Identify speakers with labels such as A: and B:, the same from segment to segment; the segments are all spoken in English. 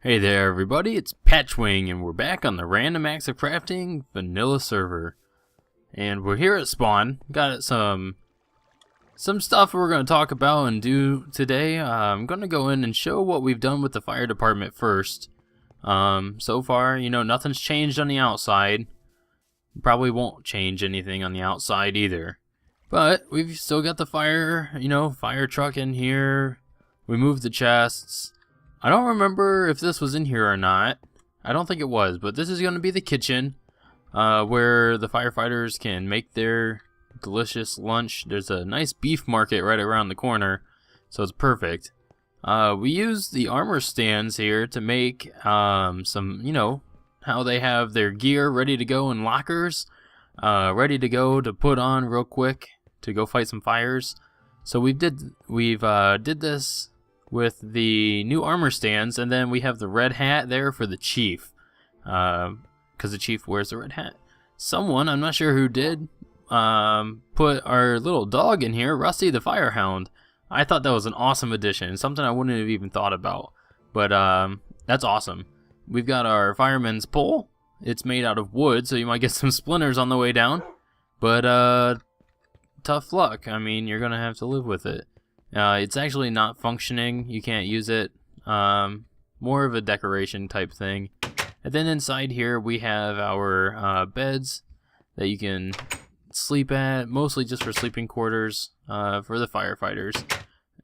A: Hey there everybody, it's Patchwing and we're back on the Random Acts of Crafting vanilla server. And we're here at spawn. Got some stuff we're going to talk about and do today. I'm going to go in and show what we've done with the fire department first. So far, nothing's changed on the outside. Probably won't change anything on the outside either. But we've still got the fire truck in here. We moved the chests. I don't remember if this was in here or not. I don't think it was, but this is going to be the kitchen where the firefighters can make their delicious lunch. There's a nice beef market right around the corner, so it's perfect. We use the armor stands here to make some, how they have their gear ready to go in lockers, ready to go to put on real quick to go fight some fires. So we've did this with the new armor stands, and then we have the red hat there for the chief, because the chief wears the red hat. Someone, I'm not sure who did, put our little dog in here, Rusty the Firehound. I thought that was an awesome addition, something I wouldn't have even thought about, but that's awesome. We've got our fireman's pole. It's made out of wood, so you might get some splinters on the way down, but tough luck. I mean, you're gonna have to live with it. It's actually not functioning. You can't use it. More of a decoration type thing. And then inside here we have our beds that you can sleep at, mostly just for sleeping quarters for the firefighters.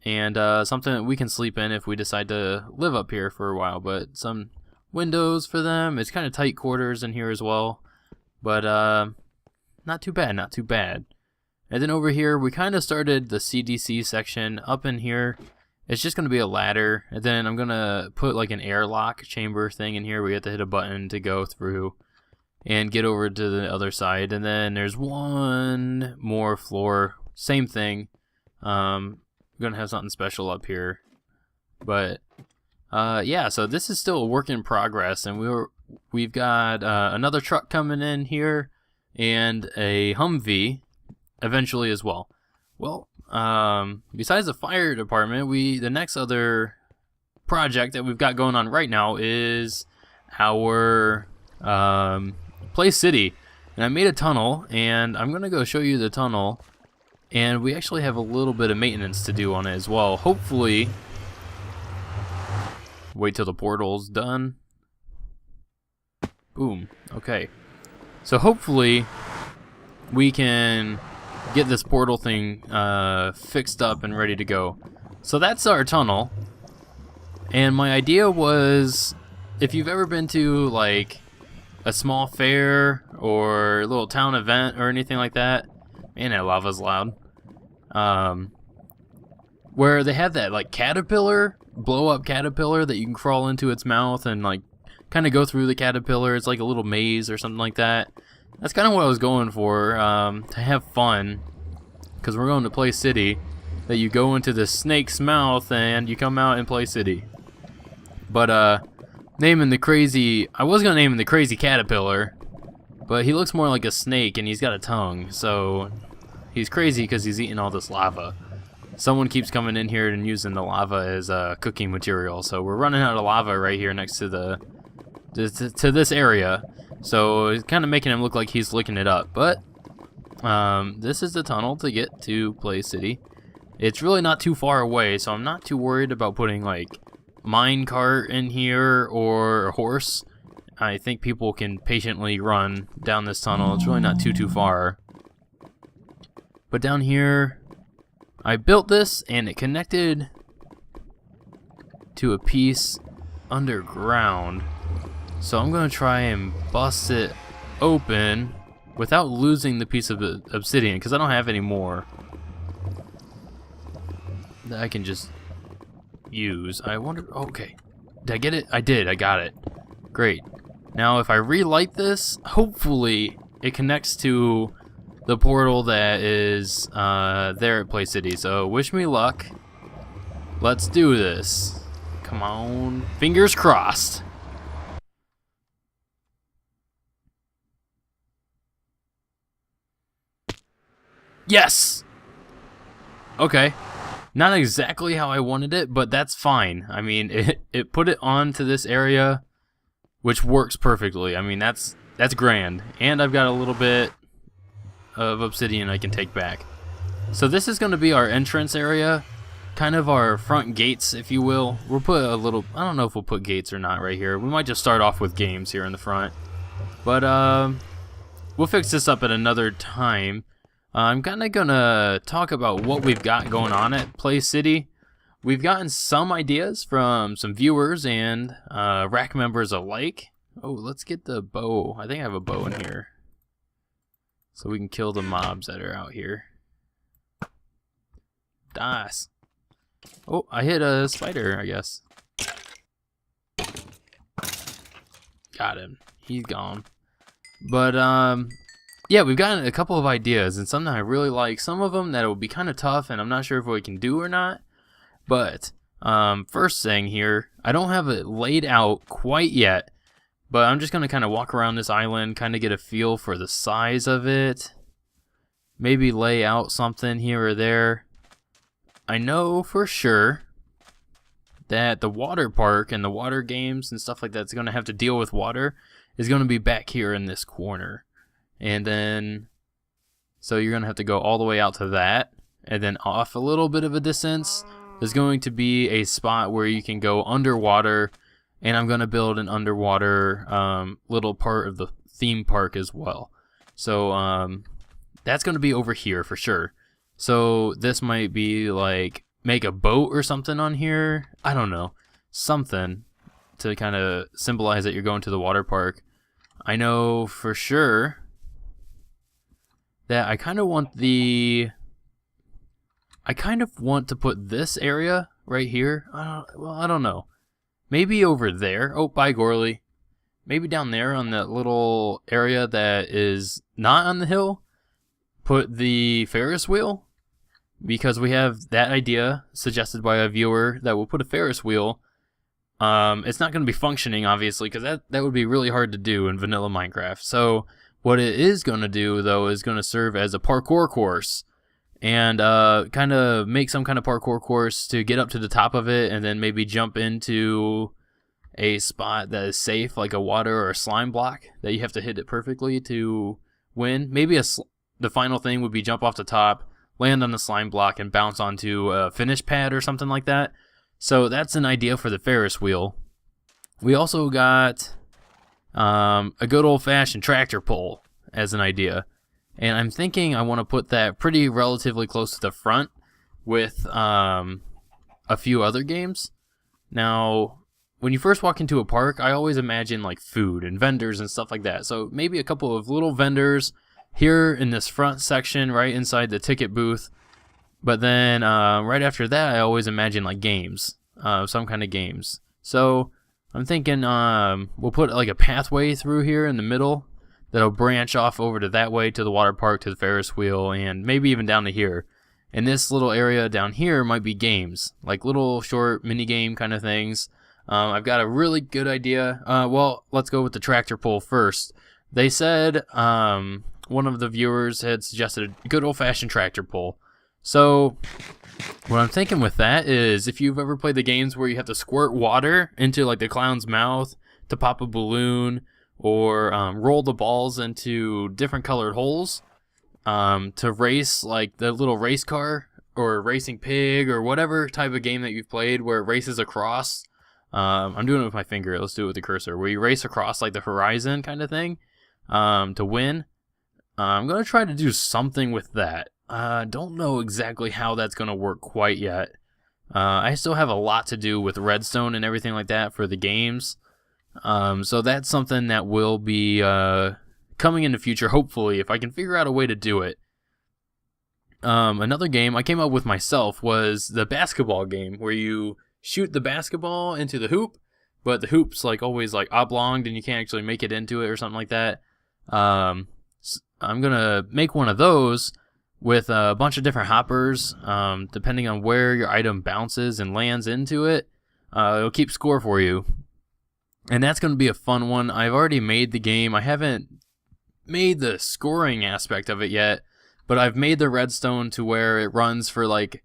A: And something that we can sleep in if we decide to live up here for a while. But some windows for them. It's kind of tight quarters in here as well. But not too bad, not too bad. And then over here, we kind of started the CDC section. Up in here, it's just going to be a ladder. And then I'm going to put like an airlock chamber thing in here. We have to hit a button to go through and get over to the other side. And then there's one more floor. Same thing. I'm going to have something special up here. But yeah, so this is still a work in progress. And we've got another truck coming in here and a Humvee eventually as well. Well, besides the fire department, the next other project that we've got going on right now is our Playcity. And I made a tunnel, and I'm gonna go show you the tunnel. And we actually have a little bit of maintenance to do on it as well. Hopefully, wait till the portal's done. Boom. Okay. So hopefully we can get this portal thing fixed up and ready to go. So that's our tunnel. And my idea was, if you've ever been to like a small fair or a little town event or anything like that, man, that lava's loud. Where they have that like caterpillar, blow up caterpillar that you can crawl into its mouth and like kind of go through the caterpillar. It's like a little maze or something like that. That's kind of what I was going for, to have fun, because we're going to Playcity, that you go into the snake's mouth and you come out in Playcity. But, I was going to name him the crazy caterpillar, but he looks more like a snake and he's got a tongue, so he's crazy because he's eating all this lava. Someone keeps coming in here and using the lava as cooking material, so we're running out of lava right here next to to this area. So it's kind of making him look like he's licking it up. But this is the tunnel to get to Playcity. It's really not too far away, so I'm not too worried about putting like minecart in here or a horse. I think people can patiently run down this tunnel. It's really not too far. But down here, I built this and it connected to a piece underground. So I'm going to try and bust it open without losing the piece of obsidian, because I don't have any more that I can just use. I wonder, okay, did I get it? I did, I got it. Great. Now if I relight this, hopefully it connects to the portal that is there at Playcity. So wish me luck. Let's do this. Come on, fingers crossed. Yes! Okay. Not exactly how I wanted it, but that's fine. I mean, it put it onto this area, which works perfectly. I mean, that's grand. And I've got a little bit of obsidian I can take back. So this is going to be our entrance area, kind of our front gates, if you will. We'll put a little, I don't know if we'll put gates or not right here. We might just start off with games here in the front. But we'll fix this up at another time. I'm kind of going to talk about what we've got going on at Playcity. We've gotten some ideas from some viewers and rack members alike. Oh, let's get the bow. I think I have a bow in here, so we can kill the mobs that are out here. Das. Oh, I hit a spider, I guess. Got him. He's gone. But, yeah, we've gotten a couple of ideas, and some that I really like. Some of them that will be kind of tough, and I'm not sure if we can do or not. But, first thing here, I don't have it laid out quite yet, but I'm just going to kind of walk around this island, kind of get a feel for the size of it. Maybe lay out something here or there. I know for sure that the water park and the water games and stuff like that's going to have to deal with water is going to be back here in this corner. And then, so you're going to have to go all the way out to that. And then off a little bit of a distance, there's going to be a spot where you can go underwater. And I'm going to build an underwater little part of the theme park as well. So that's going to be over here for sure. So this might be like make a boat or something on here. I don't know. Something to kind of symbolize that you're going to the water park. I know for sure that I kind of want to put this area right here. Well, I don't know. Maybe over there. Oh, by Gorley. Maybe down there on that little area that is not on the hill. Put the Ferris wheel, because we have that idea suggested by a viewer that we'll put a Ferris wheel. It's not going to be functioning, obviously, because that would be really hard to do in vanilla Minecraft. So what it is going to do, though, is going to serve as a parkour course, and kind of make some kind of parkour course to get up to the top of it, and then maybe jump into a spot that is safe, like a water or a slime block that you have to hit it perfectly to win. Maybe the final thing would be jump off the top, land on the slime block, and bounce onto a finish pad or something like that. So that's an idea for the Ferris wheel. We also got a good old-fashioned tractor pull as an idea. And I'm thinking I want to put that pretty relatively close to the front with a few other games. Now, when you first walk into a park, I always imagine like food and vendors and stuff like that. So maybe a couple of little vendors here in this front section, right inside the ticket booth. But then right after that, I always imagine like games, some kind of games. So I'm thinking we'll put like a pathway through here in the middle that'll branch off over to that way, to the water park, to the Ferris wheel, and maybe even down to here. And this little area down here might be games, like little short mini game kind of things. I've got a really good idea. Well, let's go with the tractor pull first. They said one of the viewers had suggested a good old-fashioned tractor pull. So what I'm thinking with that is, if you've ever played the games where you have to squirt water into like the clown's mouth to pop a balloon, or roll the balls into different colored holes to race, like the little race car or racing pig or whatever type of game that you've played where it races across. I'm doing it with my finger. Let's do it with the cursor. Where you race across like the horizon kind of thing to win. I'm going to try to do something with that. Don't know exactly how that's going to work quite yet. I still have a lot to do with redstone and everything like that for the games. So that's something that will be coming in the future, hopefully, if I can figure out a way to do it. Another game I came up with myself was the basketball game, where you shoot the basketball into the hoop, but the hoop's like always like oblonged and you can't actually make it into it or something like that. I'm gonna make one of those with a bunch of different hoppers. Depending on where your item bounces and lands into it, it'll keep score for you. And that's going to be a fun one. I've already made the game. I haven't made the scoring aspect of it yet, but I've made the redstone to where it runs for like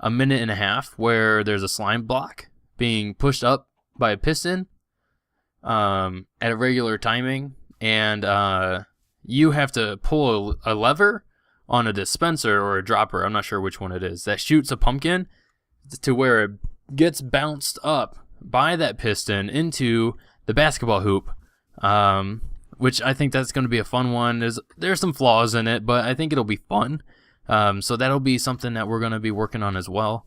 A: a minute and a half where there's a slime block being pushed up by a piston at a regular timing, and you have to pull a lever on a dispenser or a dropper, I'm not sure which one it is, that shoots a pumpkin to where it gets bounced up by that piston into the basketball hoop, which I think that's going to be a fun one. There's some flaws in it, but I think it'll be fun. So that'll be something that we're going to be working on as well.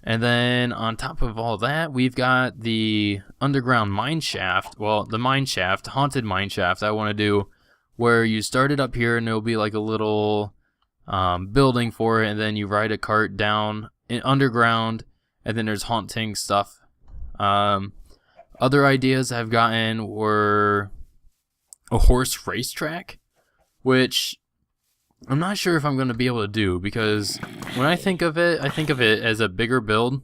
A: And then on top of all that, we've got the underground mine shaft. Well, the mine shaft, haunted mine shaft I want to do, where you start it up here and there'll be like a little building for it, and then you ride a cart down underground, and then there's haunting stuff. Other ideas I've gotten were a horse racetrack, which I'm not sure if I'm going to be able to do, because when I think of it as a bigger build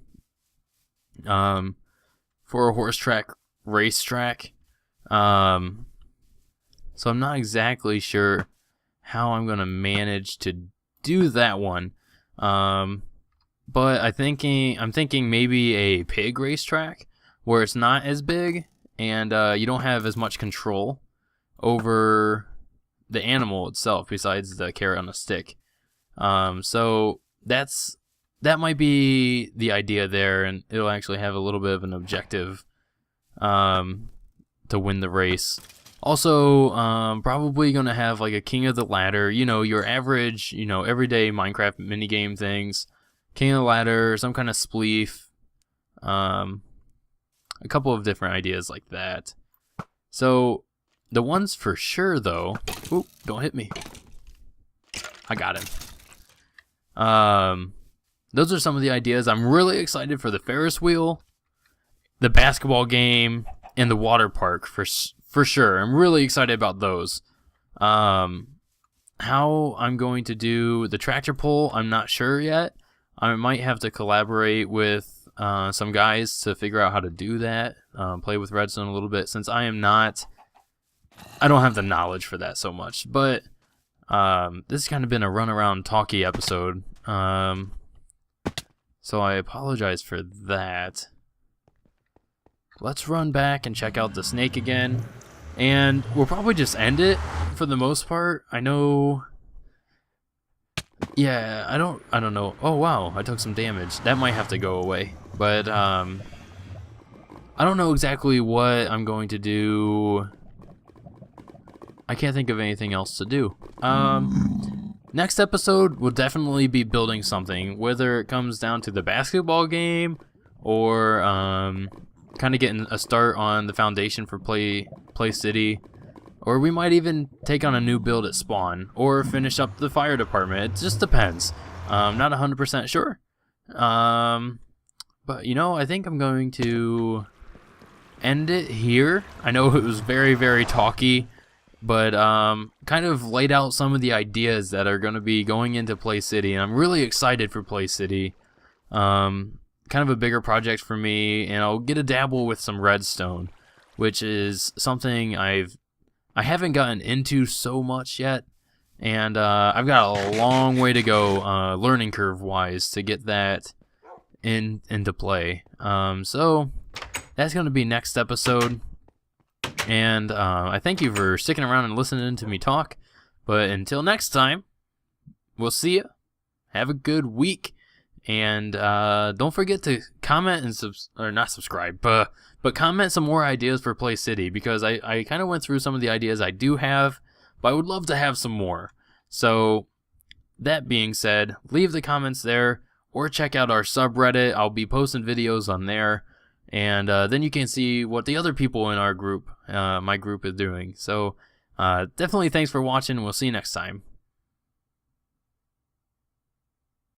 A: for a horse track racetrack. So I'm not exactly sure how I'm going to manage to do that one. But I'm thinking maybe a pig racetrack where it's not as big and you don't have as much control over the animal itself besides the carrot on a stick. So that might be the idea there, and it'll actually have a little bit of an objective to win the race. Also, probably going to have like a King of the Ladder, your average, everyday Minecraft minigame things. King of the Ladder, some kind of spleef, a couple of different ideas like that. So the ones for sure, though, oop, don't hit me. I got him. Those are some of the ideas. I'm really excited for the Ferris wheel, the basketball game, and the water park for sure. I'm really excited about those. How I'm going to do the tractor pull, I'm not sure yet. I might have to collaborate with some guys to figure out how to do that. Play with redstone a little bit, since I don't have the knowledge for that so much. But this has kind of been a run around talky episode. So I apologize for that. Let's run back and check out the snake again. And we'll probably just end it for the most part. I know. Yeah, I don't know. Oh wow, I took some damage. That might have to go away. But I don't know exactly what I'm going to do. I can't think of anything else to do. Next episode, we'll definitely be building something, whether it comes down to the basketball game or kind of getting a start on the foundation for Playcity, or we might even take on a new build at spawn, or finish up the fire department. It just depends. Not 100% sure. But I think I'm going to end it here. I know it was very, very talky, but kind of laid out some of the ideas that are going to be going into Playcity, and I'm really excited for Playcity. Kind of a bigger project for me, and I'll get a dabble with some redstone, which is something I haven't gotten into so much yet, and I've got a long way to go learning curve wise to get that into play. So that's going to be next episode. And I thank you for sticking around and listening to me talk. But until next time, we'll see you. Have a good week. And don't forget to comment and not subscribe, but comment some more ideas for Playcity, because I kind of went through some of the ideas I do have, but I would love to have some more. So that being said, leave the comments there or check out our subreddit. I'll be posting videos on there. And then you can see what the other people in our group, my group, is doing. So definitely thanks for watching. We'll see you next time.